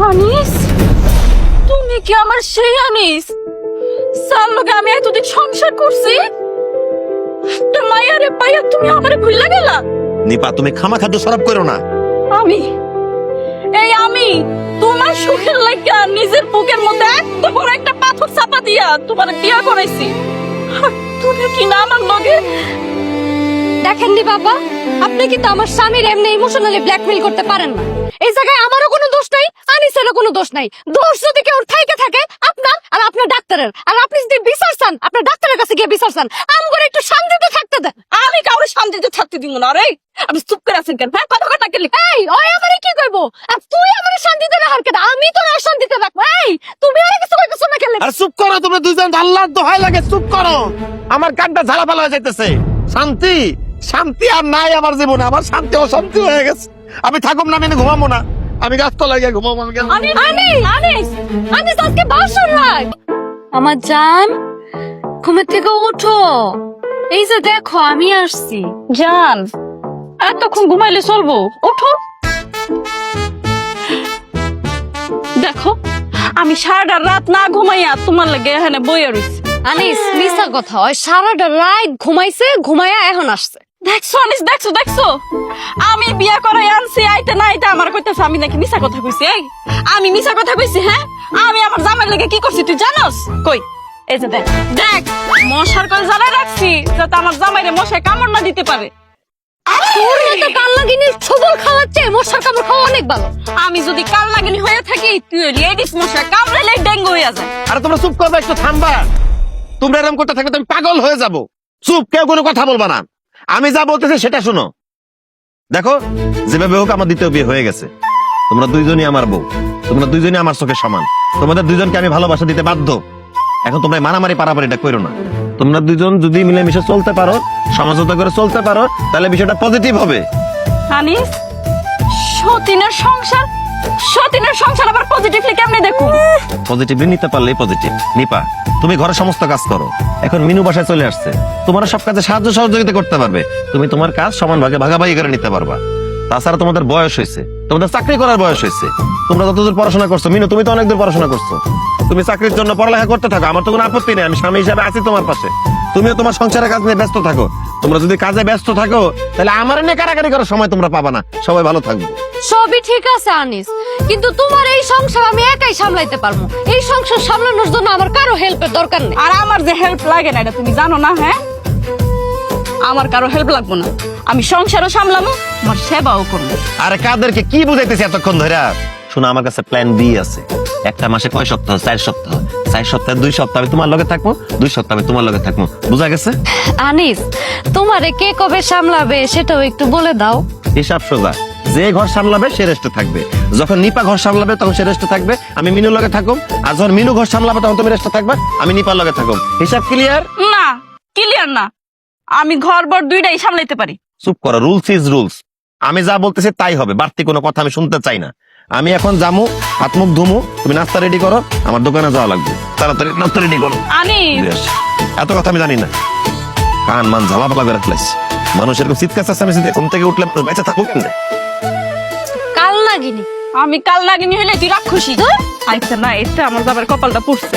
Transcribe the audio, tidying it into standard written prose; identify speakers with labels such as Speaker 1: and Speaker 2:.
Speaker 1: আনিস, তুমি কি আমার সেই আনিস যার লগে আমি এতদিন সংসার করছি? তোর মায়ারে পাইয়া তুমি আমারে ভুইলা গেলা?
Speaker 2: নিপা, তুমি খামাখাদ্য সরব করো না।
Speaker 1: আমি তোমার সুখের লাগা নিজের বুকের মধ্যে এত বড় একটা পাথর চাপা দিয়া তোমার বিয়া করাইছি, আর তুমি কি না আমার লগে?
Speaker 3: দেখেননি বাবা, আপনি কিন্তু আমার স্বামীর এমনি ইমোশনালি ব্ল্যাকমেইল করতে পারেন না। এই জায়গায় আমারও কোনো দোষ নাই, আনিসেরও কোনো দোষ নাই। দোষ যদি কেউ থেকে থাকে আপনার আর আপনার ডাক্তারের। আর আপনি যদি বিচার চান, আপনার ডাক্তারের কাছে গিয়ে বিচার চান। আমগরে একটু শান্তিতে থাকতে দেন।
Speaker 1: আমি কাউরে শান্তিতে থাকতে দিব না রে। আপনি চুপ করে আছেন কেন? হ্যাঁ, কথা কথা কেন?
Speaker 3: এই ওই আমারে কি কইবো? আর তুই আমারে শান্তিতে রাখার কেন? আমি তো আর শান্তিতে রাখবো। এই তুমি আর কিছু কইতেছ না কেন?
Speaker 2: আর চুপ করো, তোমরা দুইজন, আল্লাহর দোহাই লাগে চুপ করো। আমার কানটা ঝালাপালা হয়ে যাইতেছে। শান্তি শান্তি আর নাই আমার জীবনে। আমার শান্তি অশান্তি হয়ে গেছে। আমি থাকুম না, আমি ঘুমাবো না, আমি গাছতলায় গিয়ে ঘুমাবো।
Speaker 3: আনিস আজকে বাসর রাত। আমার জান, ঘুমের থেকে ওঠো। এই যে দেখো আমি আসছি।
Speaker 1: জান, এতক্ষণ ঘুমাইলে চলবো? ওঠো। দেখো, আমি সারাটা রাত না ঘুমাইয়া তোমার লাগে এখানে বইয়া রইছি।
Speaker 3: আনিস মিছা কথা, ওই সারাটা রাত ঘুমাইছে, ঘুমাইয়া এখন আসছে।
Speaker 1: দেখছো আনিস, দেখছো দেখছো, আমি বিয়া করাই আনছি, আইতে না আইতে আমার কইতেছে আমি নাকি মিছা কথা কইছি। এই আমি মিছা কথা কইছি? হ্যাঁ, আমি আমার জামাইয়ের লাগে কি করছি তুই জানোস? কই, এই যে দেখ দেখ, মশার কল জ্বালায় রাখছি যাতে আমার জামাইরে মশায় কামড় না দিতে পারে।
Speaker 3: তোর মতো কালনাগিনীর ছবল খাওয়াচ্ছে মশার কামড় খাওয়া অনেক ভালো।
Speaker 1: আমি যদি কালনাগিনী হয়ে থাকি, তুই লেডিস মশা কামড়ালে ডেঙ্গু হয়ে যায়।
Speaker 2: আরে তোমরা চুপ করবে, একটু থামবা। তোমরা এরকম করতে থাকলে তুমি পাগল হয়ে যাবো। চুপ, কেউ কোনো কথা বলবা না। আমি যা বলতেছি সেটা শোনো। দেখো, যেভাবে হোক আমার দ্বিতীয় বিয়ে হয়ে গেছে। তোমরা দুইজনই আমার বউ, তোমরা দুইজনই আমার চোখের সমান। তোমাদের দুইজনকে আমি ভালোবাসা দিতে বাধ্য। এখন তোমরা মারামারি পারাপারিটা করো না। তোমরা দুইজন যদি মিলেমিশে চলতে পারো, সমঝোতা করে চলতে পারো, তাহলে বিষয়টা পজিটিভ হবে।
Speaker 1: আনিস, সতীনের সংসার, সতীনের সংসার আবার পজিটিভলি কেমনে দেখো?
Speaker 2: পজিটিভলি নিতে পারলেই পজিটিভ। নিপা, তুমি ঘরের সমস্ত কাজ করো। এখন মিনু বাসায় চলে আসছে, তোমার সব কাজে সাহায্য সহযোগিতা করতে পারবে। তুমি তোমার কাজ সমান ভাগে ভাগাভাগি করে নিতে পারবা। তাছাড়া তোমাদের বয়স হয়েছে, তোমাদের চাকরি করার বয়স হয়েছে। তোমরা যতদূর পড়াশোনা করছো, মিনু তুমি তো অনেক দূর পড়াশোনা করছো। তুমি চাকরির জন্য পড়ালেখা করতে থাকো, আমার তো কোনো আপত্তি নেই। আমি স্বামী হিসাবে আছি তোমার পাশে। তুমিও তোমার সংসারের কাজ নিয়ে ব্যস্ত থাকো। তোমরা যদি কাজে ব্যস্ত থাকো, তাহলে আমার নিয়ে কারাকারি করার সময় তোমরা পাবা না। সবাই ভালো থাকবে।
Speaker 3: সবই ঠিক আছে আনিস, কিন্তু তোমার এই সংসার আমি একাই সামলাইতে পারবো। এই সংসার সামলানোর জন্য আমার কারো হেল্পের দরকার নেই।
Speaker 1: আর আমার যে হেল্প লাগে না এটা তুমি জানো না? হ্যাঁ, আমার কারো হেল্প লাগবো না। আমি সংসারও সামলামো, আমার সেবাও করবো।
Speaker 2: আরে কাদেরকে কি বুঝাইতেছি এতক্ষণ ধরে? শোনো, আমার কাছে প্ল্যান বি আছে। একটা মাসে কয় সপ্তাহ? 4 সপ্তাহ। 4 সপ্তাহে 2 সপ্তাহ আমি তোমার লগে থাকবো, 2 সপ্তাহ আমি তোমার লগে থাকবো। বুঝা গেছে?
Speaker 3: আনিস, তোমারে কে কবে সামলাবে সেটাও একটু বলে দাও।
Speaker 2: হিসাব সোজা। যে ঘর সামলাবে সে রেস্টে থাকবে। যখন নিপা ঘর সামলাবে তখন সে রেস্টে থাকবে, আমি মিনুর লগে থাকুম। আর যখন মিনু ঘর সামলাবে তখন তুমি রেস্টে থাকবে, আমি নিপার লগে থাকুম। হিসাব ক্লিয়ার?
Speaker 1: না, ক্লিয়ার না। আমি ঘর বর দুইটাই সামলাইতে পারি।
Speaker 2: চুপ করো, রুলস ইজ রুলস। আমি যা বলতেছি তাই হবে, বাড়তি কোনো কথা আমি শুনতে চাই না। আমি এখন জামু, হাত মুখ ধুমু, তুমি নাস্তা রেডি করো, আমার দোকানে যাওয়া লাগবে। তাড়াতাড়ি নাস্তা রেডি করো।
Speaker 1: আনিস,
Speaker 2: এত কথা আমি জানি না। কান মান ঝালাপালা করে ফেলেছি। মানুষের চিৎকার চাচ্ছি, ঘুম থেকে উঠলে বেঁচে থাকবো কেমনে?
Speaker 3: কাল নাগিনি
Speaker 1: আমি কাল নাগিনী হইলে তুই রাক্ষসী। আচ্ছা না, এটা আমার বাবার কপালটা পড়ছে।